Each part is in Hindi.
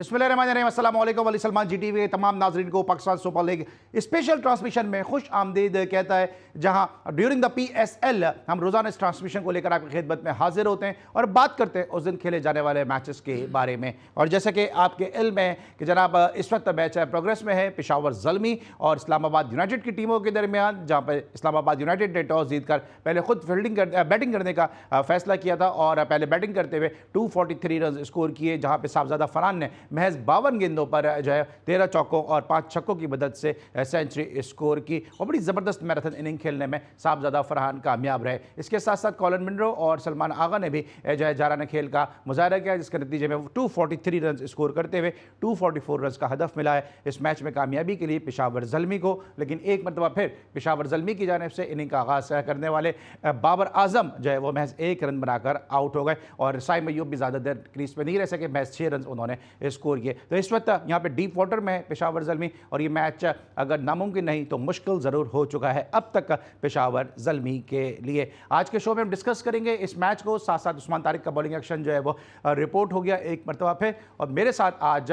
बिस्मिल्लाहिर्रहमानिर्रहीम, अस्सलाम वालेकुम। अली सलमान GTV के तमाम नाज़रीन को Pakistan super league special transmission में खुश आमदीद कहता है, जहां ड्यूरिंग द PSL हम रोज़ाना इस ट्रांसमिशन को लेकर आपकी खिदमत में हाजिर होते हैं और बात करते हैं उस दिन खेले जाने वाले मैचेस के बारे में। और जैसे कि आपके इल्म है कि जनाब इस वक्त मैच प्रोग्रेस में है पेशावर ज़ल्मी और इस्लामाबाद यूनाइटेड की टीमों के दरमियान, जहाँ पर इस्लामाबाद यूनाइटेड ने टॉस जीत कर पहले खुद बैटिंग करने का फैसला किया था और पहले बैटिंग करते हुए 243 रन स्कोर किए, जहाँ पे साहबजादा फरहान ने महज 52 गेंदों पर जो है 13 चौकों और 5 छक्कों की मदद से सेंचुरी स्कोर की और बड़ी ज़बरदस्त मैराथन इनिंग खेलने में साहबजादा फरहान कामयाब रहे। इसके साथ साथ कॉलिन मिनरो और सलमान आगा ने भी जो है जाराना खेल का मुजाहरा किया, जिसके नतीजे में 243 रन स्कोर करते हुए 244 रन का हदफ मिला है इस मैच में कामयाबी के लिए पेशावर ज़ल्मी को। लेकिन एक मरतबा फिर पेशावर ज़ल्मी की जानिब से इनिंग का आगाज़ करने वाले बाबर आजम जो है वो महज 1 रन बनाकर आउट हो गए और साइम अय्यूब भी ज़्यादा देर क्रीज पर नहीं रह सके, महज 6 रन उन्होंने स्कोर किए। तो इस वक्त यहाँ पे डीप वाटर में है पेशावर ज़ल्मी और ये मैच अगर नामुमकिन नहीं तो मुश्किल ज़रूर हो चुका है अब तक पेशावर ज़ल्मी के लिए। आज के शो में हम डिस्कस करेंगे इस मैच को, साथ साथ उस्मान तारिक का बॉलिंग एक्शन जो है वो रिपोर्ट हो गया एक मरतबा पे, और मेरे साथ आज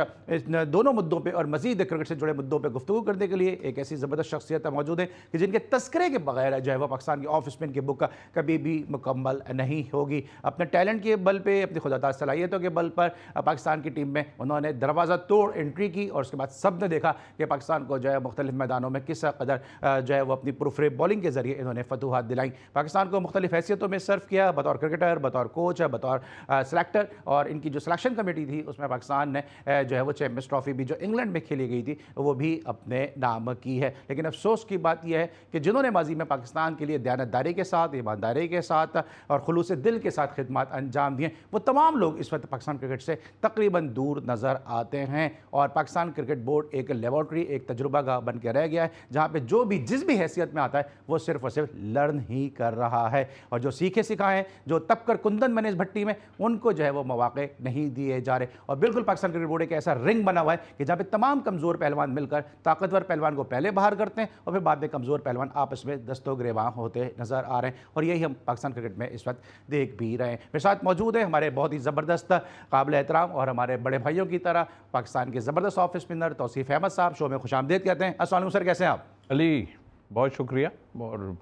दोनों मुद्दों पर और मजीद क्रिकेट से जुड़े मुद्दों पर गुफ्तगू करने के लिए एक ऐसी ज़बरदस्त शख्सियत मौजूद है कि जिनके तस्करे के बगैर जो है वह पाकिस्तान की ऑफ स्पिन की बुक कभी भी मुकम्मल नहीं होगी। अपने टैलेंट के बल पे, अपनी खुदादार सलाहियतों के बल पर पाकिस्तान की टीम में उन्होंने दरवाज़ा तोड़ एंट्री की और उसके बाद सब ने देखा कि पाकिस्तान को जो है मुख्तलिफ मैदानों में किस कदर जो है वो अपनी प्रूफ बॉलिंग के जरिए इन्होंने फतूहात दिलाई। पाकिस्तान को मुख्तलिफ हैसियतों में सर्व किया, बतौर क्रिकेटर, बतौर कोच, बतौर सेलेक्टर, और इनकी जो सिलेक्शन कमेटी थी उसमें पाकिस्तान ने जो है वो चैम्पियंस ट्रॉफी भी जो इंग्लैंड में खेली गई थी वो भी अपने नाम की है। लेकिन अफसोस की बात यह है कि जिन्होंने माजी में पाकिस्तान के लिए दयानतदारी के साथ, ईमानदारी के साथ और खुलूस दिल के साथ खिदमत अंजाम दिए, वो तमाम लोग इस वक्त पाकिस्तान क्रिकेट से तकरीबन दूर नज़र आते हैं और पाकिस्तान क्रिकेट बोर्ड एक लेबॉर्ट्री, एक तजुर्बागाह बन के रह गया है, जहाँ पे जो भी जिस भी हैसियत में आता है वो सिर्फ और सिर्फ लर्न ही कर रहा है और जो सीखे सिखाए, जो तब कर कुंदन बने इस भट्टी में, उनको जो है वो मौके नहीं दिए जा रहे। और बिल्कुल पाकिस्तान क्रिकेट बोर्ड एक ऐसा रिंग बना हुआ है कि जहाँ पे तमाम कमज़ोर पहलवान मिलकर ताकतवर पहलवान को पहले बाहर करते हैं और फिर बाद में कमज़ोर पहलवान आपस में दस्तो गिरेबां होते नज़र आ रहे हैं और यही हम पाकिस्तान क्रिकेट में इस वक्त देख भी रहे हैं। मेरे साथ मौजूद है हमारे बहुत ही ज़बरदस्त, काबिल एहतराम और हमारे बड़े भाइयों की तरह पाकिस्तान के ज़बरदस्त ऑफ स्पिनर तौसीफ़ अहमद साहब। शो में खुशामदीद कहते हैं। अस्सलाम वालेकुम सर, कैसे हैं आप? अली बहुत शुक्रिया, और तुमने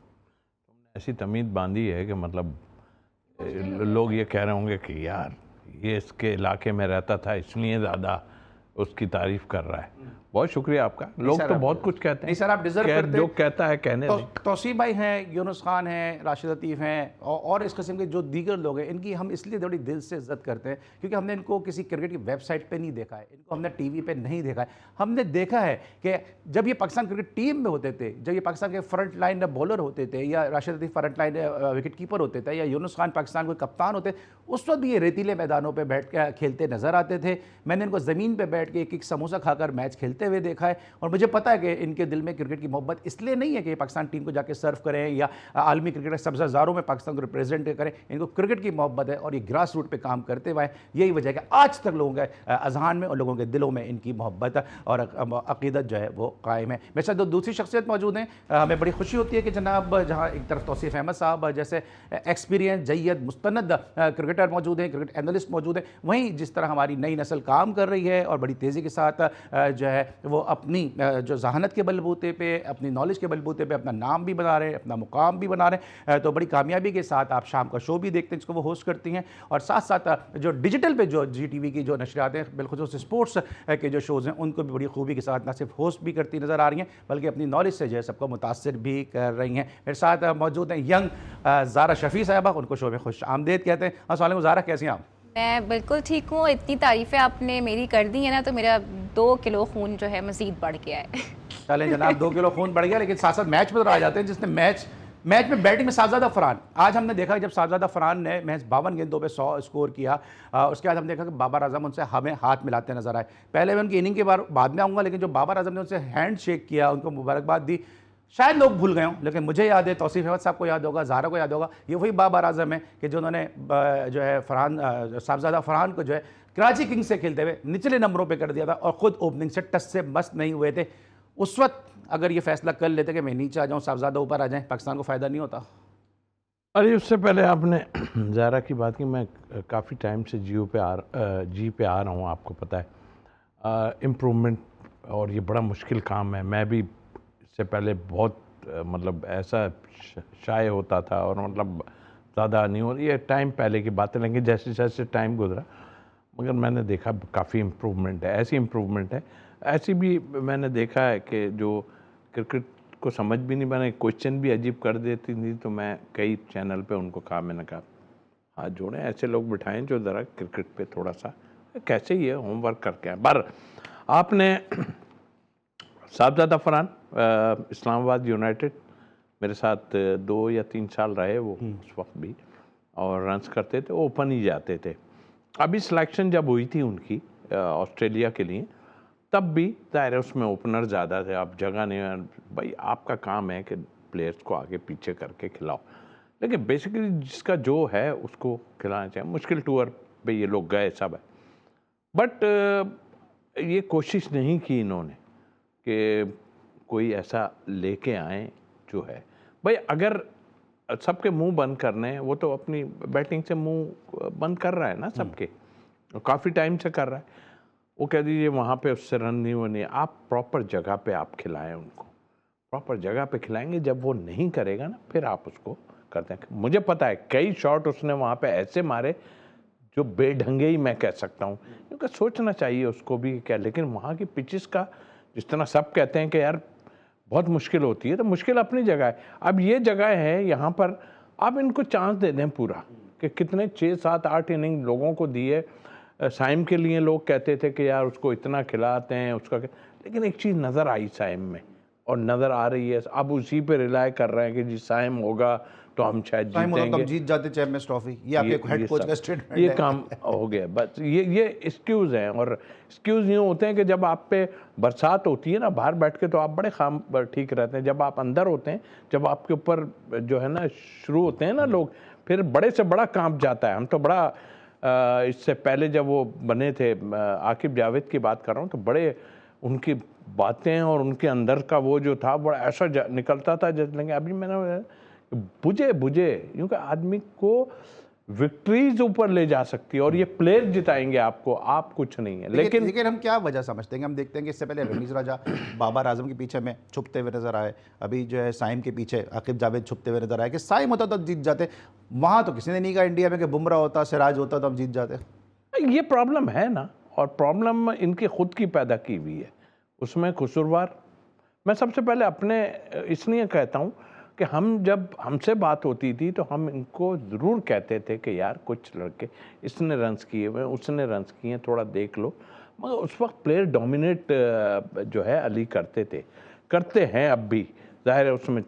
ऐसी तमीद बांधी है कि मतलब लोग ये कह रहे होंगे कि यार ये इसके इलाके में रहता था इसलिए ज़्यादा उसकी तारीफ़ कर रहा है। बहुत शुक्रिया आपका। लोग तो बहुत कुछ कहते हैं। नहीं सर, आप डिजर्व करते हैं। जो कहता है कहने तो तौसीफ भाई हैं, यूनुस खान हैं, राशिद लतीफ़ हैं और इस किस्म के जो दीगर लोग हैं, इनकी हम इसलिए थोड़ी दिल से इज्जत करते हैं क्योंकि हमने इनको किसी क्रिकेट की वेबसाइट पे नहीं देखा है, इनको हमने टीवी पे नहीं देखा है। हमने देखा है कि जब ये पाकिस्तान क्रिकेट टीम में होते थे, जब ये पाकिस्तान के फ्रंट लाइन बॉलर होते थे या राशिद लतीफ़ फ्रंट लाइन विकेट कीपर होते थे या यूनुस खान पाकिस्तान के कप्तान होते, उस वक्त भी ये रेतीले मैदानों पर बैठ कर खेलते नज़र आते थे। मैंने इनको ज़मीन पर बैठ के एक समोसा खाकर मैच खेलते हुए देखा है और मुझे पता है कि इनके दिल में क्रिकेट की मोहब्बत इसलिए नहीं है कि पाकिस्तान टीम को जाके सर्व करें या आलमी क्रिकेट सबसे हज़ारों में पाकिस्तान को रिप्रेजेंट करें। इनको क्रिकेट की मोहब्बत है और ये ग्रास रूट पे काम करते हुए यही वजह है कि आज तक लोगों के अजहान में और लोगों के दिलों में इनकी मोहब्बत और अकीदत जो है वो कायम है। मेरे साथ दो दूसरी शख्सियत मौजूद हैं। हमें बड़ी खुशी होती है कि जनाब जहाँ एक तरफ तौसीफ़ अहमद साहब जैसे एक्सपीरियंस जय्यद मुस्तनद क्रिकेटर मौजूद हैं, क्रिकेट एनालिस्ट मौजूद हैं, वहीं जिस तरह हमारी नई नस्ल काम कर रही है और बड़ी तेज़ी के साथ जो है वो अपनी जो जहानत के बलबूते पे, अपनी नॉलेज के बलबूते पे अपना नाम भी बना रहे हैं, अपना मुकाम भी बना रहे हैं। तो बड़ी कामयाबी के साथ आप शाम का शो भी देखते हैं जिसको वो होस्ट करती हैं और साथ साथ जो डिजिटल पे जो GTV की जो नशरियात हैं, बिलखुसूस स्पोर्ट्स के जो शोज़ हैं, उनको भी बड़ी खूबी के साथ न सिर्फ होस्ट भी करती नज़र आ रही हैं बल्कि अपनी नॉलेज से जो है सबको मुतासर भी कर रही हैं। मेरे साथ मौजूद हैं यंग ज़ारा शफ़ी साहिबा, उनको शो में खुश आमदीद कहते हैं। अस्सलाम वालेकुम ज़ारा, कैसी हैं आप? मैं बिल्कुल ठीक हूँ। इतनी तारीफ़ें आपने मेरी कर दी है ना, तो मेरा 2 किलो खून जो है मज़ीद बढ़ गया है। चलें जनाब, 2 किलो खून बढ़ गया, लेकिन साथ साथ मैच में तो आ जाते हैं जिसने मैच में बैटिंग में साहबजादा फरहान, आज हमने देखा जब साहबजादा फरहान ने महज 52 गेंदों पे 100 स्कोर किया, उसके बाद हमने देखा कि बाबर आजम उनसे हमें हाथ मिलाते नजर आए। पहले मैं उनकी इनिंग के बाद में आऊँगा, लेकिन जो बाबर आजम ने उनसे हैंड शेक किया, उनको मुबारकबाद दी, शायद लोग भूल गए हों लेकिन मुझे याद है, तौसीफ़ अहमद साहब को याद होगा, ज़ारा को याद होगा, ये वही बाबर आजम है कि जो उन्होंने जो है साहबजादा फरहान को जो है कराची किंग्स से खेलते हुए निचले नंबरों पे कर दिया था और ख़ुद ओपनिंग से टच से मस्त नहीं हुए थे। उस वक्त अगर ये फैसला कर लेते कि मैं नीचे आ जाऊँ, साहबजादा ऊपर आ जाएँ, पाकिस्तान को फ़ायदा नहीं होता। अरे उससे पहले आपने ज़ारा की बात की, मैं काफ़ी टाइम से जी पे आ रहा हूँ, आपको पता है। इम्प्रूवमेंट, और ये बड़ा मुश्किल काम है। मैं भी इससे पहले बहुत मतलब ऐसा शाय होता था और मतलब ज़्यादा नहीं हो, ये टाइम पहले की बात है, लेकिन जैसे जैसे टाइम गुजरा मगर मैंने देखा काफ़ी इम्प्रूवमेंट है, ऐसी इम्प्रूवमेंट है। ऐसी भी मैंने देखा है कि जो क्रिकेट को समझ भी नहीं, मैंने क्वेश्चन भी अजीब कर देती थी, तो मैं कई चैनल पे उनको कहा, मैंने कहा हाथ जोड़ें, ऐसे लोग बिठाएं जो ज़रा क्रिकेट पे थोड़ा सा कैसे ये होमवर्क करके आए। पर आपने साहबजादा फरहान इस्लामाबाद यूनाइटेड मेरे साथ 2 या 3 साल रहे वो उस वक्त भी, और रन्स करते थे, ओपन ही जाते थे। अभी सिलेक्शन जब हुई थी उनकी ऑस्ट्रेलिया के लिए, तब भी ज़ाहिर है उसमें ओपनर ज़्यादा थे, आप जगह नहीं, भाई आपका काम है कि प्लेयर्स को आगे पीछे करके खिलाओ, लेकिन बेसिकली जिसका जो है उसको खिलाना चाहिए। मुश्किल टूर पे ये लोग गए सब है, बट ये कोशिश नहीं की इन्होंने कि कोई ऐसा लेके आए जो है, भाई अगर सबके मुंह बंद करने हैं, वो तो अपनी बैटिंग से मुंह बंद कर रहा है ना सबके, काफ़ी टाइम से कर रहा है। वो कह दीजिए वहाँ पे उससे रन नहीं होने, आप प्रॉपर जगह पे आप खिलाएं उनको, प्रॉपर जगह पे खिलाएंगे, जब वो नहीं करेगा ना फिर आप उसको करते हैं। मुझे पता है कई शॉट उसने वहाँ पे ऐसे मारे जो बेढंगे ही मैं कह सकता हूँ, क्योंकि सोचना चाहिए उसको भी क्या, लेकिन वहाँ की पिचेस का जिस तरह सब कहते हैं कि यार बहुत मुश्किल होती है, तो मुश्किल अपनी जगह है। अब ये जगह है यहाँ पर, आप इनको चांस दे दें पूरा, कि कितने 6, 7, 8 इनिंग लोगों को दिए। साइम के लिए लोग कहते थे कि यार उसको इतना खिलाते हैं उसका, लेकिन एक चीज़ नज़र आई साइम में और नज़र आ रही है, अब उसी पे रिलाय कर रहे हैं कि जी साइम होगा तो हम शायद जीतेंगे, तो हम जीत जाते चैंपियंस ट्रॉफी। ये आपके हेड कोच का स्टेटमेंट ये है। काम हो गया बस। ये एक्सक्यूज़ हैं, और एक्सक्यूज़ यूँ होते हैं कि जब आप पे बरसात होती है ना, बाहर बैठ के तो आप बड़े खाम ठीक रहते हैं, जब आप अंदर होते हैं, जब आपके ऊपर जो है ना शुरू होते हैं ना लोग, फिर बड़े से बड़ा कांप जाता है। हम तो बड़ा इससे पहले जब वो बने थे, आकिब जावेद की बात कर रहा हूँ, तो बड़े उनकी बातें और उनके अंदर का वो जो था बड़ा ऐसा निकलता था जैसे लेंगे। अभी मैंने बुझे क्योंकि आदमी को विक्ट्रीज ऊपर ले जा सकती है, और ये प्लेयर जिताएंगे आपको, आप कुछ नहीं है। लेकिन हम क्या वजह समझते हैं कि हम देखते हैं कि इससे पहले रमीज राजा बाबर आजम के पीछे में छुपते हुए नजर आए, अभी जो है साइम के पीछे आकिब जावेद छुपते हुए नजर आए, कि साइम होता तो जीत जाते। वहाँ तो किसी ने नहीं कहा इंडिया में कि बुमराह होता, सिराज होता तो हम जीत जाते। ये प्रॉब्लम है ना, और प्रॉब्लम इनकी खुद की पैदा की हुई है, उसमें कसूरवार मैं सबसे पहले अपने इसलिए कहता हूँ कि हम जब हमसे बात होती थी तो हम इनको ज़रूर कहते थे कि यार कुछ लड़के इसने रन्स किए हुए, उसने रन्स किए, थोड़ा देख लो। मगर उस वक्त प्लेयर डोमिनेट जो है अली करते हैं अब भी, जाहिर है उसमें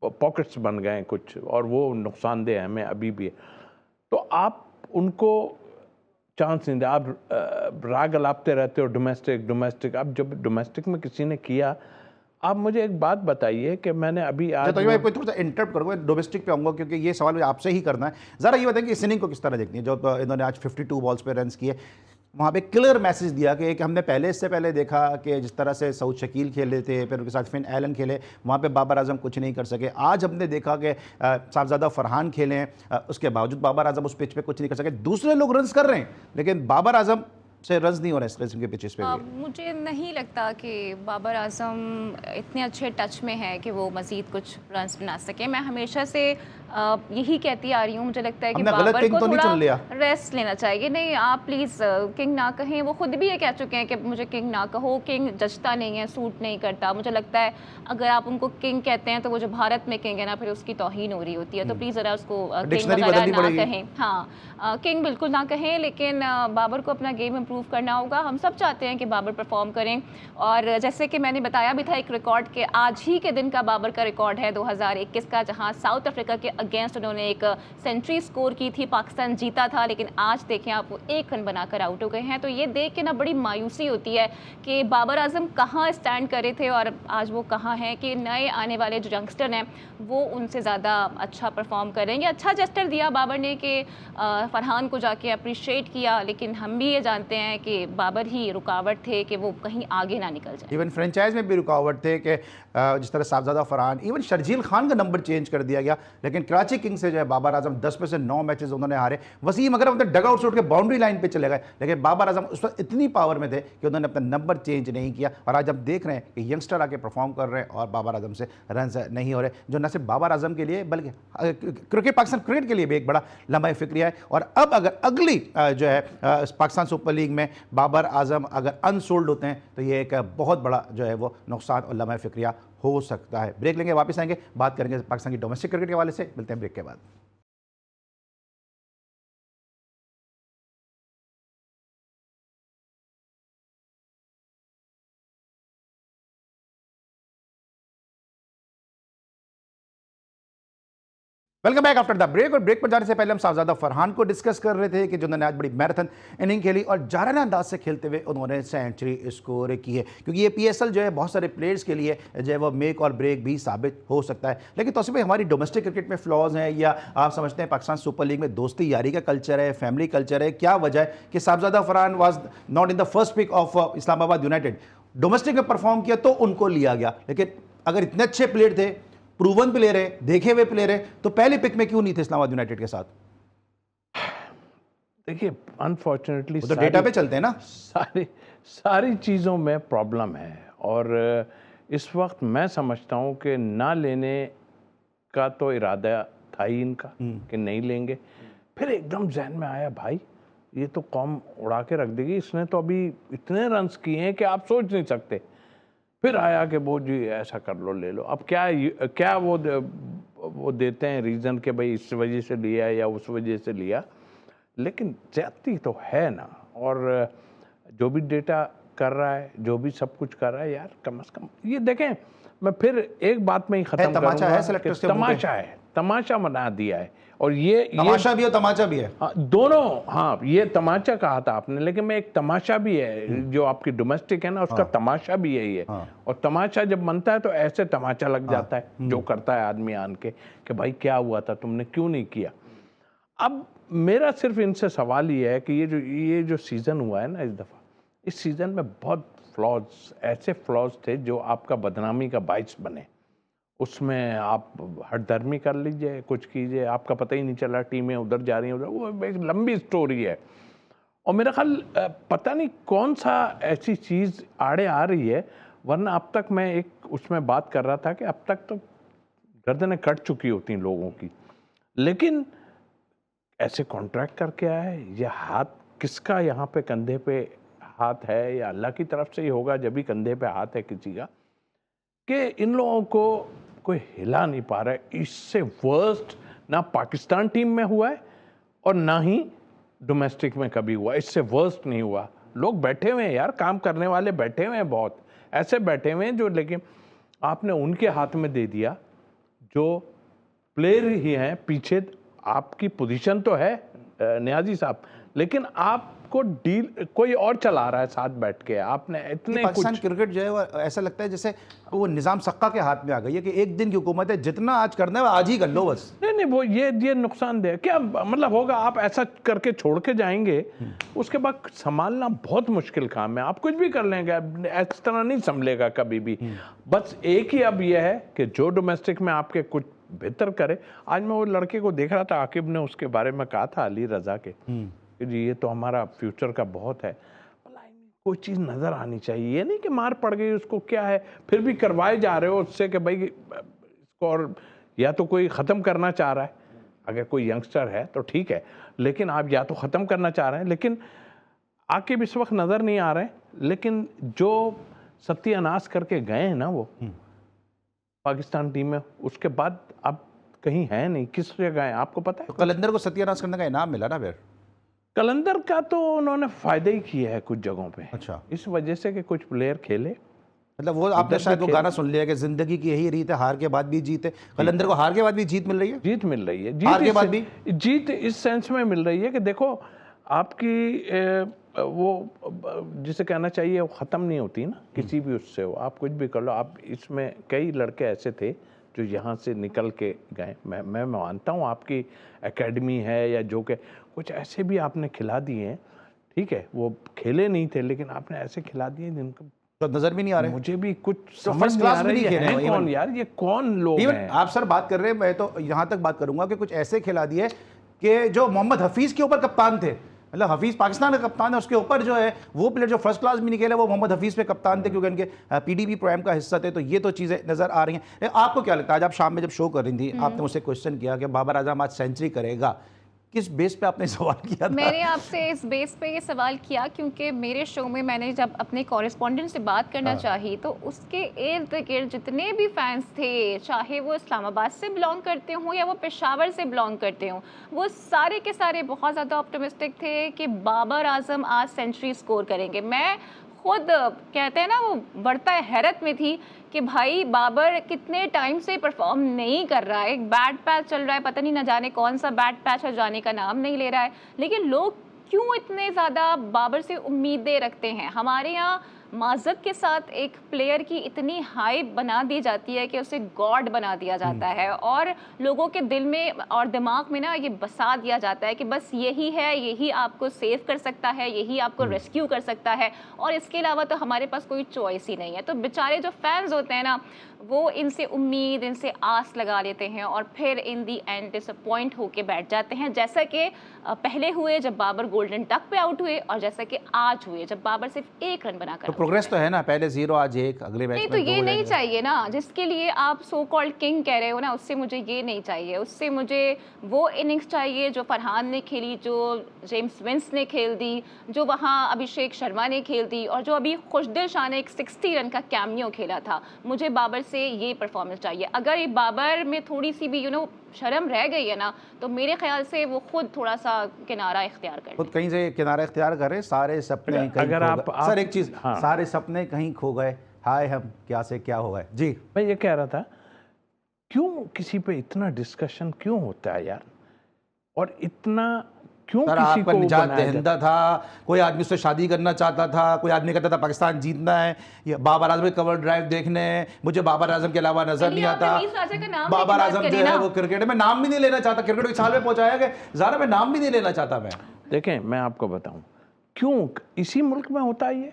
पॉकेट्स बन गए कुछ, और वो नुकसानदेह हमें अभी भी है। तो आप उनको चांस नहीं दे, आप राग अलापते रहते हो डोमेस्टिक। अब जब डोमेस्टिक में किसी ने किया, आप मुझे एक बात बताइए कि मैंने अभी आज तो मैं थोड़ा सा इंटरप्ट करूँगा, डोमेस्टिक पे आऊँगा, क्योंकि ये सवाल आपसे ही करना है। ज़रा ये बताएं कि इस इनिंग को किस तरह देखनी है, जो इन्होंने आज 52 बॉल्स पे रन्स किए, वहाँ पे क्लियर मैसेज दिया कि हमने इससे पहले देखा कि जिस तरह से सऊद शकील खेले थे, फिर उनके साथ फिन एलन खेले, वहाँ पे बाबर आजम कुछ नहीं कर सके। आज हमने देखा कि साहबजादा फरहान खेले हैं, उसके बावजूद बाबर आजम उस पिच पे कुछ नहीं कर सके। दूसरे लोग रन्स कर रहे हैं, लेकिन बाबर आजम से रन्स नहीं हो रहे इस किस्म के पिचेस पे भी। मुझे नहीं लगता कि बाबर आजम इतने अच्छे टच में है कि वो मज़ीद कुछ रन्स बना सके। मैं हमेशा से यही कहती आ रही हूँ, मुझे लगता है कि बाबर को थोड़ा रेस्ट लेना चाहिए। नहीं, आप प्लीज़ किंग ना कहें, वो खुद भी ये कह चुके हैं कि मुझे किंग ना कहो, किंग जचता नहीं है, सूट नहीं करता। मुझे लगता है अगर आप उनको किंग कहते हैं तो वो जो भारत में किंग है ना, फिर उसकी तौहीन हो रही होती है। तो प्लीज़ ज़रा उसको किंग वगैरह ना कहें। हाँ, किंग बिल्कुल ना कहें, लेकिन बाबर को अपना गेम इम्प्रूव करना होगा। हम सब चाहते हैं कि बाबर परफॉर्म करें, और जैसे कि मैंने बताया भी था एक रिकॉर्ड के आज ही के दिन का बाबर का रिकॉर्ड है 2021 का, जहां साउथ अफ्रीका के अगेंस्ट उन्होंने एक सेंचुरी स्कोर की थी, पाकिस्तान जीता था। लेकिन आज देखें आप, वो 1 रन बनाकर आउट हो गए हैं। तो ये देख के ना बड़ी मायूसी होती है कि बाबर आजम कहाँ स्टैंड करे थे और आज वो कहाँ हैं, कि नए आने वाले जो यंगस्टर हैं वो उनसे ज़्यादा अच्छा परफॉर्म करेंगे। अच्छा जेस्टर दिया बाबर ने कि फरहान को जाके अप्रिशिएट किया, लेकिन हम भी ये जानते हैं हैं कि बाबर ही रुकावट थे कि वो कहीं आगे ना निकल जाए। इवन फ्रेंचाइज में भी रुकावट थे कि जिस तरह साहबजादा फरहान, इवन शर्जील खान का नंबर चेंज कर दिया गया, लेकिन कराची किंग्स से जो है बाबर आजम 10 में से 9 मैचेस उन्होंने हारे। वसीम अगर अपने डग आउट से उठ के बाउंड्री लाइन पे चले गए, लेकिन बाबर आजम उस वक्त इतनी पावर में थे कि उन्होंने अपना नंबर चेंज नहीं किया। और आज हम देख रहे हैं कि यंगस्टर आके परफॉर्म कर रहे हैं और बाबर आजम से रन नहीं हो रहे, जो न सिर्फ बाबर आजम के लिए बल्कि पाकिस्तान क्रिकेट के लिए भी एक बड़ा लम्हा फिक्रिया है। और अब अगर अगली जो है पाकिस्तान सुपर लीग में बाबर आजम अगर अनसोल्ड होते हैं तो ये एक बहुत बड़ा जो है वो नुकसान और लम्हा फिक्रिया हो सकता है। ब्रेक लेंगे, वापस आएंगे, बात करेंगे पाकिस्तान की डोमेस्टिक क्रिकेट के हवाले से। मिलते हैं ब्रेक के बाद। Welcome back after the break. और ब्रेक पर जाने से पहले हम साहबजादा फरहान को डिस्कस कर रहे थे कि जिन्होंने आज बड़ी मैराथन इनिंग खेली और जाराना अंदाज से खेलते हुए उन्होंने सेंचुरी स्कोर की है, क्योंकि ये पीएसएल जो है बहुत सारे प्लेयर्स के लिए जो है वो मेक और ब्रेक भी साबित हो सकता है। लेकिन तो भाई हमारी डोमेस्टिक क्रिकेट में फ्लॉज हैं या आप समझते हैं पाकिस्तान सुपर लीग में दोस्ती यारी का कल्चर है, फैमिली कल्चर है? क्या वजह है कि Sahibzada Farhan was not in the first pick of Islamabad United? Domestic में परफॉर्म किया तो उनको लिया गया, लेकिन अगर इतने अच्छे प्लेयर थे, प्रूवन प्लेयर है, देखे हुए प्लेयर है, तो पहले पिक में क्यों नहीं थे इस्लामाबाद यूनाइटेड के साथ? देखिए, अनफॉर्चुनेटली तो डेटा पे चलते हैं ना, सारी चीज़ों में प्रॉब्लम है। और इस वक्त मैं समझता हूँ कि ना लेने का तो इरादा था ही इनका कि नहीं लेंगे, फिर एकदम जहन में आया भाई ये तो कौम उड़ा के रख देगी, इसने तो अभी इतने रन्स किए हैं कि आप सोच नहीं सकते। फिर आया कि वो जी ऐसा कर लो, ले लो। अब क्या वो देते हैं रीज़न कि भाई इस वजह से लिया या उस वजह से लिया, लेकिन ज्यादती तो है ना। और जो भी डेटा कर रहा है, जो भी सब कुछ कर रहा है, यार कम से कम ये देखें। मैं फिर एक बात में ही खत्म करूंगा, तमाशा है, तमाशा बना दिया है। और ये तमाशा भी है, तमाचा भी है। हाँ, दोनों। हाँ, ये तमाचा कहा था आपने, लेकिन मैं एक तमाशा भी है जो आपकी डोमेस्टिक है ना, उसका तमाशा भी यही है। और तमाशा जब बनता है तो ऐसे तमाचा लग जाता है जो करता है आदमी आन के कि भाई क्या हुआ था, तुमने क्यों नहीं किया। अब मेरा सिर्फ इनसे सवाल ये है कि ये जो सीजन हुआ है ना इस दफा, इस सीजन में बहुत ऐसे फ्लॉज थे जो आपका बदनामी का बाइस बने। उसमें आप हठधर्मी कर लीजिए, कुछ कीजिए, आपका पता ही नहीं चला, टीमें उधर जा रही हैं उधर, वो एक लंबी स्टोरी है। और मेरा ख्याल पता नहीं कौन सा ऐसी चीज़ आड़े आ रही है, वरना अब तक मैं एक उसमें बात कर रहा था कि अब तक तो गर्दनें कट चुकी होती हैं लोगों की, लेकिन ऐसे कॉन्ट्रैक्ट करके आए, या हाथ किसका यहाँ पे कंधे पे हाथ है, या अल्लाह की तरफ से ही होगा जब भी कंधे पे हाथ है किसी का, कि इन लोगों को कोई हिला नहीं पा रहा है। इससे वर्स्ट ना पाकिस्तान टीम में हुआ है और ना ही डोमेस्टिक में कभी हुआ, इससे वर्स्ट नहीं हुआ। लोग बैठे हुए हैं यार, काम करने वाले बैठे हुए हैं, बहुत ऐसे बैठे हुए हैं जो, लेकिन आपने उनके हाथ में दे दिया जो प्लेयर ही हैं पीछे। आपकी पोजीशन तो है नियाजी साहब, लेकिन आपको डील कोई और चला रहा है साथ बैठ के। आपने इतने पाकिस्तान क्रिकेट जो है वो ऐसा लगता है जैसे वो निज़ाम सक्का के हाथ में आ गई है कि एक दिन की हुकूमत है, जितना आज करना है आज ही कर लो बस। नहीं, वो ये नुकसानदेह क्या मतलब होगा। आप ऐसा करके छोड़ के जाएंगे, उसके बाद संभालना बहुत मुश्किल काम है। आप कुछ भी कर लेंगे, इस तरह नहीं संभलेगा कभी भी। बस एक ही अब यह है कि जो डोमेस्टिक में आपके कुछ बेहतर करे। आज मैं वो लड़के को देख रहा था, आकिब ने उसके बारे में कहा था, अली रजा के, कि जी ये तो हमारा फ्यूचर का बहुत है। कोई चीज़ नज़र आनी चाहिए, ये नहीं कि मार पड़ गई उसको क्या है, फिर भी करवाए जा रहे हो उससे कि भाई इसको, और या तो कोई ख़त्म करना चाह रहा है, अगर कोई यंगस्टर है तो ठीक है, लेकिन आप या तो ख़त्म करना चाह रहे हैं, लेकिन आकिब इस वक्त नज़र नहीं आ रहे हैं। लेकिन जो सत्यानाश करके गए हैं ना वो पाकिस्तान टीम में, उसके बाद अब कहीं है नहीं, किस जगह है आपको पता है? तो कलंदर को सत्यानाश करने का इनाम मिला ना फिर। कलंदर का तो उन्होंने फायदा ही किया है कुछ जगहों पे। अच्छा, इस वजह से कि कुछ प्लेयर खेले, मतलब वो आपने शायद वो गाना सुन लिया कि जिंदगी की यही रीत है, हार के बाद भी जीत है। कलंदर को हार के बाद भी जीत मिल रही है। जीत मिल रही है, हार के बाद भी जीत इस सेंस में मिल रही है कि देखो आपकी वो जिसे कहना चाहिए वो ख़त्म नहीं होती ना किसी भी उससे हो, आप कुछ भी कर लो। आप इसमें कई लड़के ऐसे थे जो यहाँ से निकल के गए। मैं मानता हूँ आपकी एकेडमी है या जो के कुछ ऐसे भी आपने खिला दिए हैं, ठीक है वो खेले नहीं थे, लेकिन आपने ऐसे खिला दिए जिनको तो नजर भी नहीं आ रहे। मुझे भी कुछ तो समझ फर्स्ट नहीं आ क्लास भी नहीं रही खेल रहे है कौन यार, ये कौन लोग हैं। आप सर बात कर रहे हैं, मैं तो यहाँ तक बात करूंगा कि कुछ ऐसे खिला दिए कि जो मोहम्मद हफीज के ऊपर कप्तान थे, मतलब हफीज पाकिस्तान का कप्तान है, उसके ऊपर जो है वो प्लेयर जो फर्स्ट क्लास भी नहीं खेले वो मोहम्मद हफीज पे कप्तान थे क्योंकि उनके पीडीपी प्रोग्राम का हिस्सा थे। तो ये तो चीज़ें नजर आ रही हैं। आपको क्या लगता है, आज आप शाम में जब शो कर रही थी आपने मुझसे क्वेश्चन किया कि बाबर आजम आज सेंचुरी करेगा, किस बेस पे आपने सवाल किया था? मैंने आपसे इस बेस पे ये सवाल किया क्योंकि मेरे शो में मैंने जब अपने कॉरेस्पॉन्डेंट से बात करना चाही तो उसके इर्द गिर्द जितने भी फैंस थे, चाहे वो इस्लामाबाद से बिलोंग करते हों या वो पेशावर से बिलोंग करते हों, वो सारे के सारे बहुत ज़्यादा ऑप्टिमिस्टिक थे कि बाबर आजम आज सेंचुरी स्कोर करेंगे। मैं खुद कहते हैं ना वो बढ़ता हैरत में थी कि भाई बाबर कितने टाइम से परफॉर्म नहीं कर रहा है, एक बैड पैच चल रहा है, पता नहीं न जाने कौन सा बैड पैच है, जाने का नाम नहीं ले रहा है, लेकिन लोग क्यों इतने ज़्यादा बाबर से उम्मीदें रखते हैं। हमारे यहाँ माज़त के साथ एक प्लेयर की इतनी हाइप बना दी जाती है कि उसे गॉड बना दिया जाता है और लोगों के दिल में और दिमाग में ना ये बसा दिया जाता है कि बस यही है, यही आपको सेव कर सकता है, यही आपको रेस्क्यू कर सकता है और इसके अलावा तो हमारे पास कोई चॉइस ही नहीं है। तो बेचारे जो फैंस होते हैं ना वो इनसे उम्मीद, इनसे आस लगा लेते हैं और फिर इन दी एंड डिसअपॉइंट होके बैठ जाते हैं, जैसा कि पहले हुए जब बाबर गोल्डन डक पे आउट हुए और जैसा कि आज हुए जब बाबर सिर्फ 1 रन बनाकर। तो प्रोग्रेस तो है ना, पहले 0 आज 1, अगले मैच में 2। तो ये नहीं चाहिए ना जिसके लिए आप सो कॉल्ड किंग कह रहे हो ना, उससे मुझे ये नहीं चाहिए। उससे मुझे वो इनिंग्स चाहिए जो फरहान ने खेली, जो जेम्स विंस ने खेल दी, जो वहाँ अभिषेक शर्मा ने खेल दी और जो अभी खुशदिल शाह ने एक 60 रन का कैमियो खेला था। मुझे बाबर से ये परफॉर्मेंस चाहिए। अगर ये बाबर में थोड़ी सी भी शर्म रह गई है ना तो मेरे ख्याल से वो खुद थोड़ा सा किनारा इख्तियार कर, खुद कहीं से किनारा इख्तियार करे। सारे सपने कहीं अगर आप सर एक चीज, सारे सपने कहीं खो गए, हाय हम क्या से क्या हो गए। जी मैं ये कह रहा था क्यों किसी पे इतना डिस्कशन क्यों होता है यार, और इतना क्यों सर किसी आपका को निजात दहिंदा था, कोई आदमी उससे शादी करना चाहता था, कोई आदमी कहता था पाकिस्तान जीतना है, ये बाबर आजम कवर ड्राइव देखने, मुझे बाबर आजम के अलावा नजर नहीं आता। बाबर आजम जो है वो क्रिकेट में नाम भी नहीं लेना चाहता, क्रिकेट इस साल में पहुंचाया गया, ज़रा मैं नाम भी नहीं लेना चाहता। मैं देखें मैं आपको बताऊं क्यों इसी मुल्क में होता है ये,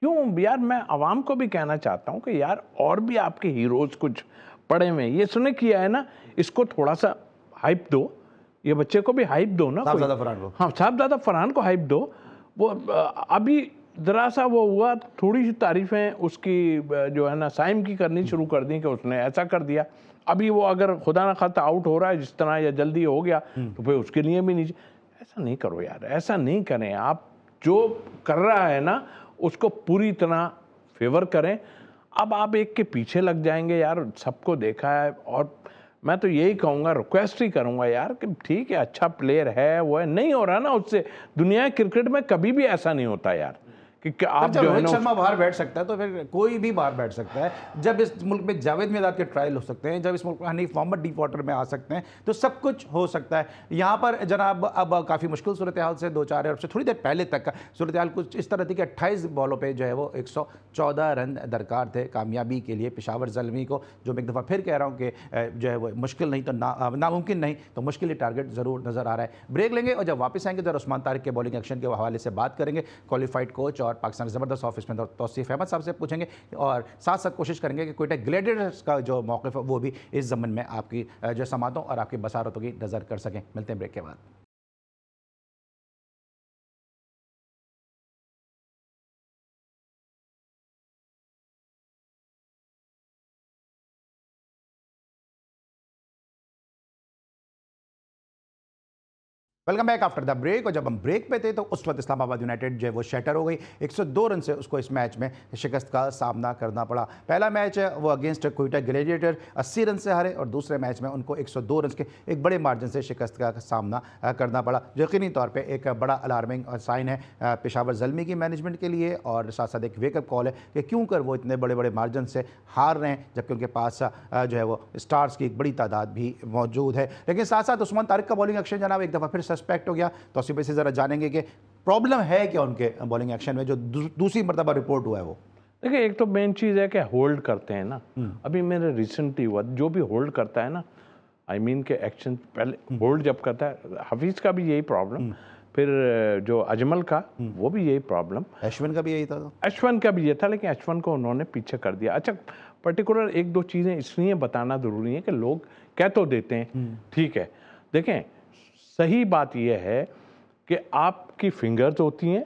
क्यों यार। मैं आवाम को भी कहना चाहता हूं कि यार और भी आपके हीरोज कुछ पड़े हुए, ये सुने किया है ना, इसको थोड़ा सा हाइप दो, ये बच्चे को भी हाइप दो ना। साहबजादा फरहान को, हाँ साहबजादा फरहान को हाइप दो। वो अभी जरा सा वो हुआ, थोड़ी सी तारीफें उसकी जो है ना साइम की करनी शुरू कर दी कि उसने ऐसा कर दिया। अभी वो अगर खुदा ना खास्ता आउट हो रहा है जिस तरह या जल्दी हो गया तो फिर उसके लिए भी नहीं। ऐसा नहीं करो यार, ऐसा नहीं करें। आप जो कर रहा है ना उसको पूरी तरह फेवर करें। अब आप एक के पीछे लग जाएंगे यार, सबको देखा है। और मैं तो यही कहूँगा, रिक्वेस्ट ही करूँगा यार कि ठीक है अच्छा प्लेयर है, वो है, नहीं हो रहा ना उससे। दुनिया क्रिकेट में कभी भी ऐसा नहीं होता यार कि आप जब जो है रोहित ना शर्मा बाहर बैठ सकता है तो फिर कोई भी बाहर बैठ सकता है। जब इस मुल्क में जावेद मियादाद के ट्रायल हो सकते हैं, जब इस मुल्क में हनीफ मोहम्मद डीप वाटर में आ सकते हैं, तो सब कुछ हो सकता है। यहाँ पर जनाब अब काफ़ी मुश्किल सूरत हाल से 2-4 अरब से थोड़ी देर पहले तक का सूरत हाल कुछ इस तरह थी कि 28 बॉलों पर जो है वो 114 रन दरकार थे कामयाबी के लिए पेशावर ज़ल्मी को, जो मैं एक दफ़ा फिर कह रहा हूँ कि जो है वो मुश्किल नहीं तो नामुमकिन नहीं तो मुश्किल टारगेट ज़रूर नज़र आ रहा है। ब्रेक लेंगे और जब वापस आएंगे तो उस्मान तारिक के बॉलिंग एक्शन के हवाले से बात करेंगे। क्वालिफाइड कोच और पाकिस्तान ज़बरदस्त ऑफिस में तौसीफ अहमद साहब से पूछेंगे और साथ साथ कोशिश करेंगे कि कोयटा ग्लैडिएटर्स का जो मौक़िफ़ है वो भी इस ज़मन में आपकी जो समातों और आपकी बसारतों की नज़र कर सकें। मिलते हैं ब्रेक के बाद। Welcome back after the break. और जब हम ब्रेक पे थे तो उस वक्त इस्लामाबाद यूनाइटेड जो है वो शैटर हो गई। 102 रन से उसको इस मैच में शिकस्त का सामना करना पड़ा। पहला मैच है वो अगेंस्ट कोयटा ग्लैडिएटर 80 रन से हारे और दूसरे मैच में उनको 102 रन के एक बड़े मार्जिन से शिकस्त का सामना करना पड़ा। यकीनी तौर पर एक बड़ा अलार्मिंग साइन है पेशावर ज़ल्मी की मैनेजमेंट के लिए और साथ साथ एक वेकअप कॉल है कि क्यों कर वो इतने बड़े बड़े मार्जिन से हार रहे हैं जबकि उनके पास जो है वो स्टार्स की एक बड़ी तादाद भी मौजूद है। लेकिन साथ साथ उस्मान तारिक का बॉलिंग एक्शन जनाब एक दफ़ा फिर सस्पेक्ट हो गया। तो उसी पे से ज़रा जानेंगे कि प्रॉब्लम है क्या उनके बॉलिंग एक्शन में जो दूसरी मरतबा रिपोर्ट हुआ है वो। देखिए एक तो मेन चीज़ है कि होल्ड करते हैं ना। अभी मेरे रिसेंटली हुआ जो भी होल्ड करता है ना, आई मीन के एक्शन पहले होल्ड जब करता है, हफीज़ का भी यही प्रॉब्लम फिर जो अजमल का वो भी यही प्रॉब्लम, अश्विन का भी यही था, अश्विन का भी ये था, लेकिन अश्विन को उन्होंने पीछे कर दिया। अच्छा, पर्टिकुलर एक दो चीज़ें इसलिए बताना ज़रूरी है कि लोग कह तो देते हैं, ठीक है, देखें सही बात यह है कि आपकी फिंगर्स होती हैं,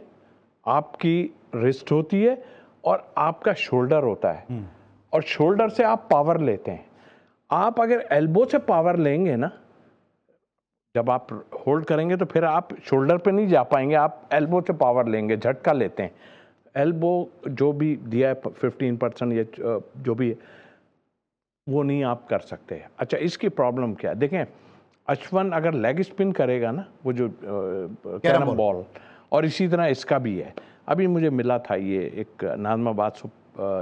आपकी रिस्ट होती है और आपका शोल्डर होता है, और शोल्डर से आप पावर लेते हैं। आप अगर एल्बो से पावर लेंगे ना, जब आप होल्ड करेंगे तो फिर आप शोल्डर पे नहीं जा पाएंगे, आप एल्बो से पावर लेंगे, झटका लेते हैं। एल्बो जो भी दिया है 15% या जो भी है, वो नहीं आप कर सकते। अच्छा, इसकी प्रॉब्लम क्या है, देखें अश्विन अगर लेग स्पिन करेगा ना, वो जो कैरम बॉल, और इसी तरह इसका भी है। अभी मुझे मिला था ये एक नाज़माबाद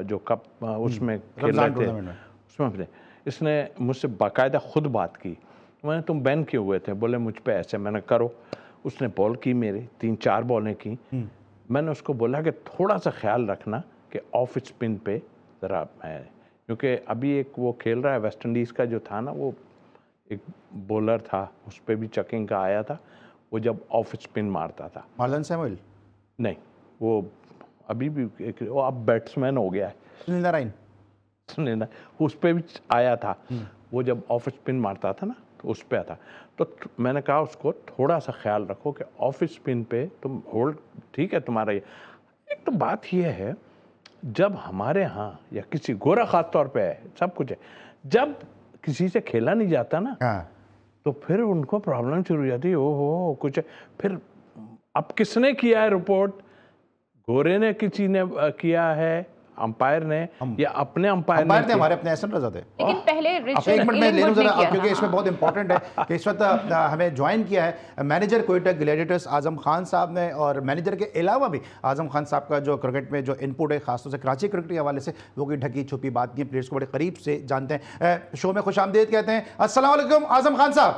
जो कप उसमें खेल रहे थे, उसमें इसने मुझसे बाकायदा खुद बात की, मैंने तुम बैन किए हुए थे, बोले मुझ पे ऐसे, मैंने करो। उसने बॉल की, मेरे 3-4 बॉलें की। मैंने उसको बोला कि थोड़ा सा ख्याल रखना कि ऑफ स्पिन पे ज़रा है, क्योंकि अभी एक वो खेल रहा है वेस्ट इंडीज़ का जो था ना, वो एक बॉलर था, उस पर भी चकिंग का आया था, वो जब ऑफ स्पिन मारता था। मार्लन सैमुअल नहीं, वो अभी भी वो अब बैट्समैन हो गया है, सुनील नारायण, सुनील, उस पर भी आया था। वो जब ऑफ स्पिन मारता था ना, तो उस पर आता। तो मैंने कहा उसको थोड़ा सा ख्याल रखो कि ऑफ स्पिन पे तुम होल्ड, ठीक है तुम्हारा ये। एक तो बात ये है, जब हमारे यहाँ या किसी गोरा खास तौर पे है, सब कुछ है, जब किसी से खेला नहीं जाता ना, तो फिर उनको प्रॉब्लम शुरू हो जाती है, ओहो कुछ है। फिर अब किसने किया है रिपोर्ट, गोरे ने किसी ने किया है, अंपायर ने, या अपने अंपायर ने? हमारे अपने एहसन रजा थे। लेकिन पहले एक मिनट में ले लूं जरा, क्योंकि इसमें बहुत इंपॉर्टेंट है कि इस वक्त हमें ज्वाइन किया है मैनेजर कोयटा ग्लैडिएटर्स आजम खान साहब ने, और मैनेजर के अलावा भी आजम खान साहब का जो क्रिकेट में जो इनपुट है, खासतौर से कराची क्रिकेट के हवाले से, वो कोई ढकी छुपी बात नहीं है, प्लेयर्स को बड़े करीब से जानते हैं। शो में खुश आमदीद कहते हैं। अस्सलाम वालेकुम आजम खान साहब।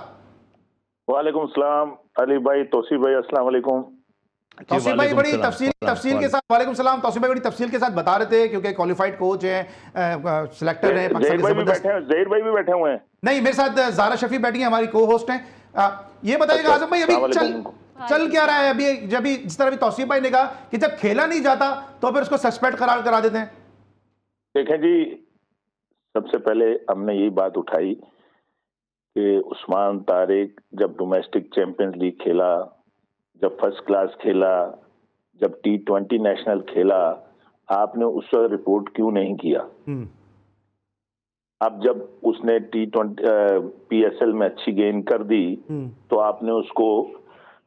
वालेकुम सलाम अली भाई, तौसीफ भाई, अस्सलाम वालेकुम। तौसीफ भाई बड़ी तफसील के साथ, वालेकुम सलाम, तौसीफ भाई बड़ी तफसील के साथ बता रहे थे, क्योंकि क्वालिफाइड कोच हैं, सिलेक्टर हैं, जहीर भाई भी बैठे हुए हैं। नहीं, मेरे साथ जारा शफी बैठी हैं, हमारी को होस्ट हैं। ये बताइएगा आजम भाई, अभी चल क्या रहा है अभी, जब भी जिस तरह तौसीफ भाई ने कहा कि जब खेला नहीं जाता तो फिर उसको सस्पेंड करार करा देते हैं। देखें जी, सबसे पहले हमने यही बात उठाई कि उस्मान तारिक जब डोमेस्टिक चैंपियंस लीग खेला, जब फर्स्ट क्लास खेला, जब T20 नेशनल खेला, आपने उस वक्त रिपोर्ट क्यों नहीं किया? अब जब उसने T20 PSL में अच्छी गेंद कर दी, तो आपने उसको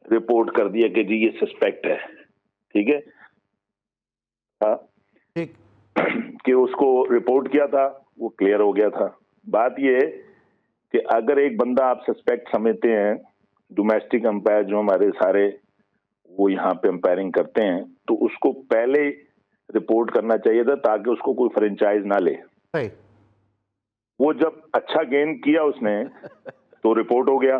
रिपोर्ट कर दिया कि जी ये सस्पेक्ट है, ठीक है, ठीक, कि उसको रिपोर्ट किया था, वो क्लियर हो गया था। बात ये है कि अगर एक बंदा आप सस्पेक्ट समझते हैं, डोमेस्टिक अंपायर जो हमारे सारे वो यहाँ पे अंपायरिंग करते हैं, तो उसको पहले रिपोर्ट करना चाहिए था, ताकि उसको कोई फ्रेंचाइज ना ले। वो जब अच्छा गेंद किया उसने तो रिपोर्ट हो गया,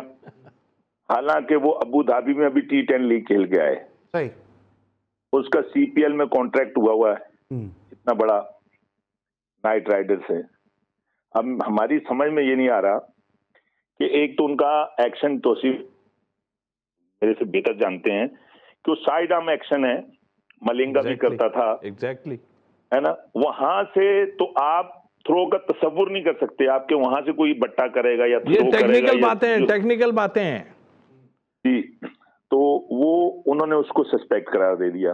हालांकि वो अबू धाबी में अभी T10 लीग खेल के आए, उसका CPL में कॉन्ट्रैक्ट हुआ है इतना बड़ा नाइट राइडर से। अब हमारी समझ में ये नहीं आ रहा कि एक तो उनका एक्शन, तौसीफ मेरे से बेहतर जानते हैं कि वो साइड आर्म एक्शन है, मलिंगा भी करता था, एग्जैक्टली, है ना, वहां से तो आप थ्रो का तस्वुर नहीं कर सकते, आपके वहां से कोई बट्टा करेगा या थ्रो करेगा। टेक्निकल बातें हैं, टेक्निकल बातें हैं जी। तो वो उन्होंने उसको सस्पेक्ट करार दे दिया।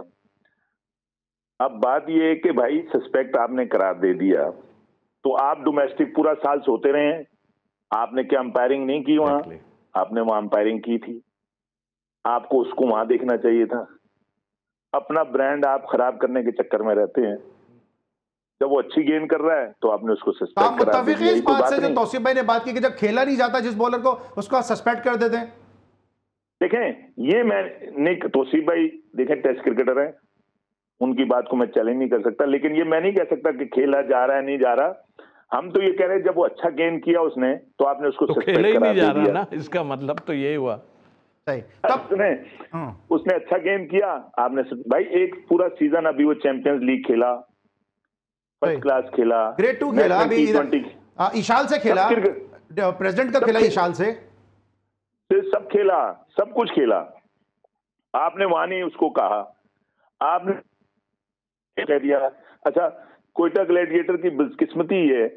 अब बात ये है कि भाई सस्पेक्ट आपने करार दे दिया, तो आप डोमेस्टिक पूरा साल सोते रहे हैं, आपने क्या अंपायरिंग नहीं की वहां? आपने वहां अंपायरिंग की थी, आपको उसको वहां देखना चाहिए था। अपना ब्रांड आप खराब करने के चक्कर में रहते हैं। जब वो अच्छी गेंद कर रहा है तो आपने उसको सस्पेंड करा दिया। इस बात से जो तौसीफ भाई ने बात की कि जब खेला नहीं जाता जिस बॉलर को, उसको सस्पेंड कर देते हैं। देखें, ये मैं नहीं, तौसीफ भाई देखें टेस्ट क्रिकेटर हैं, उनकी बात को मैं चैलेंज नहीं कर सकता, लेकिन ये मैं नहीं कह सकता कि खेला जा रहा है नहीं जा रहा। हम तो ये कह रहे हैं जब वो अच्छा गेंद किया उसने, तो आपने उसको सस्पेंड करा दिया ना, इसका मतलब तो यही हुआ। सही, तब उसने अच्छा गेम किया, आपने भाई एक पूरा सीजन अभी वो चैंपियंस लीग खेला, फर्स्ट क्लास खेला, ग्रेड 2 खेला, अभी ईशाल से खेला, प्रेसिडेंट का खेला ईशाल से, सब खेला, सब कुछ खेला। आपने वहां नहीं उसको कहा, आपने कह दिया। अच्छा, कोयटा ग्लैडिएटर की बदकिस्मती ये है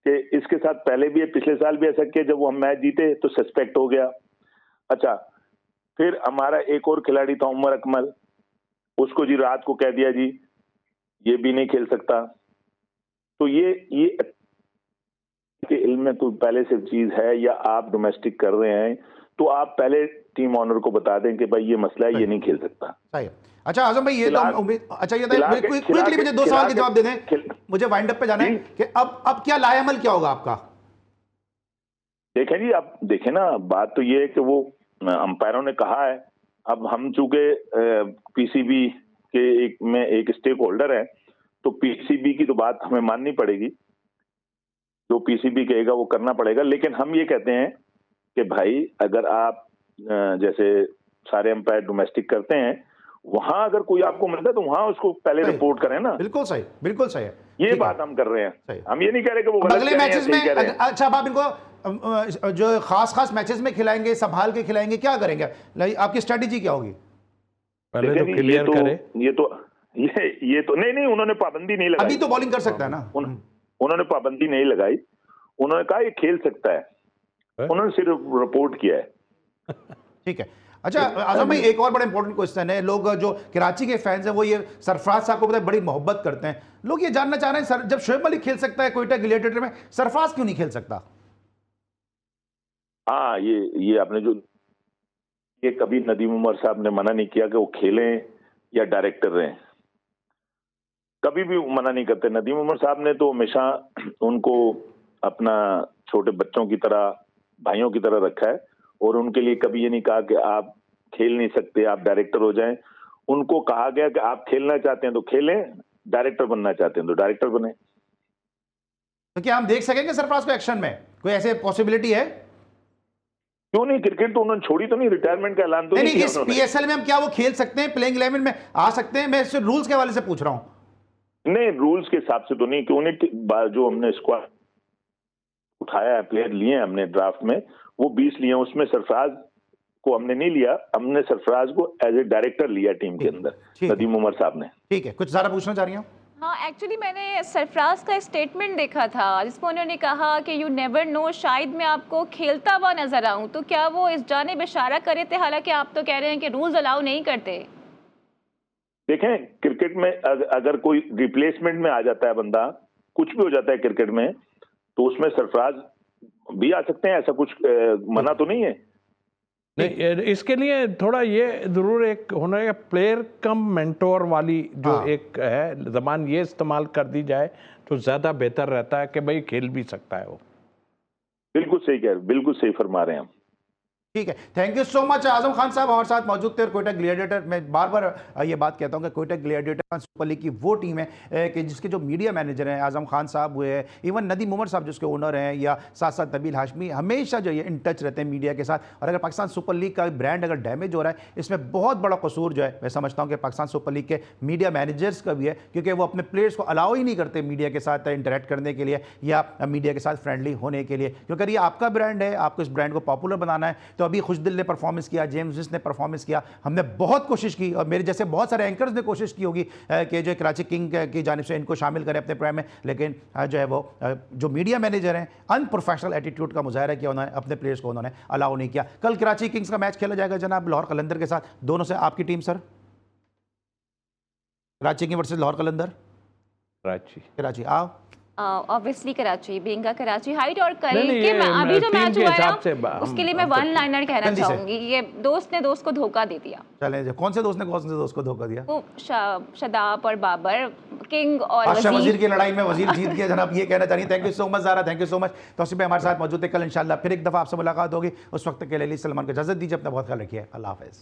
कि इसके साथ पहले भी पिछले साल भी ऐसा किया, जब वो हम मैच जीते तो सस्पेक्ट हो गया। अच्छा, फिर हमारा एक और खिलाड़ी था उमर अकमल, उसको जी रात को कह दिया जी ये भी नहीं खेल सकता। तो ये के इल्म में कोई पहले से चीज है या आप डोमेस्टिक कर रहे हैं तो आप पहले टीम ऑनर को बता दें कि भाई ये मसला है, ये नहीं खेल सकता। सही। अच्छा आजम भाई, ये तो उम्मीद, अच्छा ये क्विकली मुझे 2 सवाल के जवाब दे दें, मुझे वाइंड अप पे जाना है कि अब क्या लाएअमल क्या होगा आपका? देखें जी, आप देखें ना, बात तो ये है कि वो अंपायरों ने कहा है, अब हम चूंकि पीसीबी के एक स्टेक होल्डर है, तो पीसीबी की तो बात हमें माननी पड़ेगी, जो पीसीबी कहेगा वो करना पड़ेगा। लेकिन हम ये कहते हैं कि भाई अगर आप जैसे सारे अंपायर डोमेस्टिक करते हैं, वहां अगर कोई आपको मिलता है तो वहां उसको पहले रिपोर्ट करें ना। बिल्कुल सही, बिल्कुल सही है, ये बात हम कर रहे हैं। हम ये नहीं कह रहे कि वो अगले मैचेस में, अच्छा आप इनको जो खास मैचेस में खिलाएंगे, संभाल के खिलाएंगे, क्या करेंगे, आपकी स्ट्रेटेजी क्या होगी? पहले तो क्लियर करें। ये तो नहीं, उन्होंने पाबंदी नहीं लगाई। अभी तो बॉलिंग कर सकता है ना, उन्होंने पाबंदी नहीं लगाई, उन्होंने कहा ये खेल सकता है, उन्होंने सिर्फ रिपोर्ट किया है। ठीक है। अच्छा आजम भाई, एक और बड़ा इंपॉर्टेंट क्वेश्चन है, लोग जो कराची के फैंस हैं वो ये सरफराज साहब को बड़ी मोहब्बत करते हैं, लोग ये जानना चाह रहे हैं सर, जब शोएब मलिक खेल सकता है कोयटा ग्लैडिएटर में, सरफराज क्यों नहीं खेल सकता? हाँ, ये आपने जो ये कभी नदीम उमर साहब ने मना नहीं किया कि वो खेलें या डायरेक्टर रहें, कभी भी मना नहीं करते। नदीम उमर साहब ने तो हमेशा उनको अपना छोटे बच्चों की तरह, भाइयों की तरह रखा है, और उनके लिए कभी ये नहीं कहा कि आप खेल नहीं सकते, आप डायरेक्टर हो जाएं। उनको कहा गया कि आप खेलना चाहते हैं तो खेलें, डायरेक्टर बनना चाहते हैं तो डायरेक्टर बने। तो क्या हम देख सकेंगे सरफराज को एक्शन में, कोई ऐसे पॉसिबिलिटी है? क्यों नहीं, क्रिकेट तो उन्होंने छोड़ी तो नहीं, रिटायरमेंट का ऐलान तो नहीं किया इस पीएसएल में हम क्या वो खेल सकते हैं, प्लेइंग 11 में आ सकते हैं? मैं सिर्फ रूल्स के हवाले से पूछ रहा हूं। नहीं, रूल्स के हिसाब से तो नहीं, क्यों नहीं, जो हमने स्क्वाड उठाया है, प्लेयर लिए हैं हमने ड्राफ्ट में, वो 20 लिए, उसमें सरफराज को हमने नहीं लिया, हमने सरफराज को एज ए डायरेक्टर लिया टीम के अंदर, नदीम उमर साहब ने। ठीक है, कुछ ज़्यादा पूछना चाह रही हूँ? हाँ, एक्चुअली मैंने सरफराज का स्टेटमेंट देखा था जिसमें उन्होंने कहा कि यू नेवर नो, शायद मैं आपको खेलता हुआ नजर आऊं, तो क्या वो इस जानिब इशारा करे थे? हालांकि आप तो कह रहे हैं कि रूल्स अलाउ नहीं करते। देखें, क्रिकेट में अगर कोई रिप्लेसमेंट में आ जाता है बंदा, कुछ भी हो जाता है क्रिकेट में, तो उसमें सरफराज भी आ सकते हैं, ऐसा कुछ मना तो नहीं है। नहीं, इसके लिए थोड़ा ये जरूर एक होना है, प्लेयर कम मेंटोर वाली जो एक है जबान, ये इस्तेमाल कर दी जाए तो ज्यादा बेहतर रहता है कि भाई खेल भी सकता है वो। बिल्कुल सही कह रहे, बिल्कुल सही फरमा रहे हैं हम। ठीक है, thank you so much. Azam Khan साहब हमारे साथ मौजूद थे, और कोयटा ग्लैडिएटर, मैं बार बार ये बात कहता हूँ कि कोयटा ग्लैडिएटर सुपर लीग की वो टीम है कि जिसके जो मीडिया मैनेजर हैं आजम खान साहब हुए, इवन नदीम उमर साहब जिसके ओनर हैं, या साथ साथ नबील हाशमी, हमेशा जो है इन टच रहते हैं मीडिया के साथ। और अगर पाकिस्तान सुपर लीग का ब्रांड अगर डैमेज हो रहा है, इसमें बहुत बड़ा कसूर जो है मैं समझता हूँ कि पाकिस्तान सुपर लीग के मीडिया मैनेजर्स का भी है, क्योंकि वो अपने प्लेयर्स को अलाउ ही नहीं करते मीडिया के साथ इंटरेक्ट करने के लिए या मीडिया के साथ फ्रेंडली होने के लिए, क्योंकि अगर ये आपका ब्रांड है, आपको इस ब्रांड को पॉपुलर बनाना है। तो अभी खुशदिल ने परफॉर्मेंस किया, जेम्स विस ने परफॉर्मेंस किया, हमने बहुत कोशिश की, और मेरे जैसे बहुत सारे एंकर्स ने कोशिश की होगी कि जो कराची किंग की जानिब से इनको शामिल करें अपने प्रोग्राम में, लेकिन जो है वो जो मीडिया मैनेजर हैं अनप्रोफेशनल एटीट्यूड का मुजाहरा किया उन्होंने, अपने प्लेयर्स को उन्होंने अलाउ नहीं किया। कल कराची किंग्स का मैच खेला जाएगा जनाब लाहौर कलंदर के साथ, दोनों से आपकी team sir? Karachi King versus Lahore Qalandar. Karachi आओ, ऑब्वियसली कराची, बेंगा कराची हाइट। और कल के अभी जो मैच हुआ है ना, उसके लिए मैं वन लाइनर कहना चाहूंगी, ये दोस्त ने दोस्त को धोखा दे दिया। चले, कौन से दोस्त ने कौन से दोस्त को धोखा दिया? वो शदाब और बाबर, किंग और वजीर की लड़ाई में वजीर जीत गया जनाब, ये कहना चाहिए। Thank you so much Zara, thank you so much. Tauseef भाई हमारे साथ मौजूद है, कल इंशाल्लाह फिर एक दफ़ा आपसे मुलाकात होगी। उस वक्त के लिए सलमान को इजाज़त दीजिए, अपना बहुत ख्याल रखिए, अल्लाह हाफ़िज़।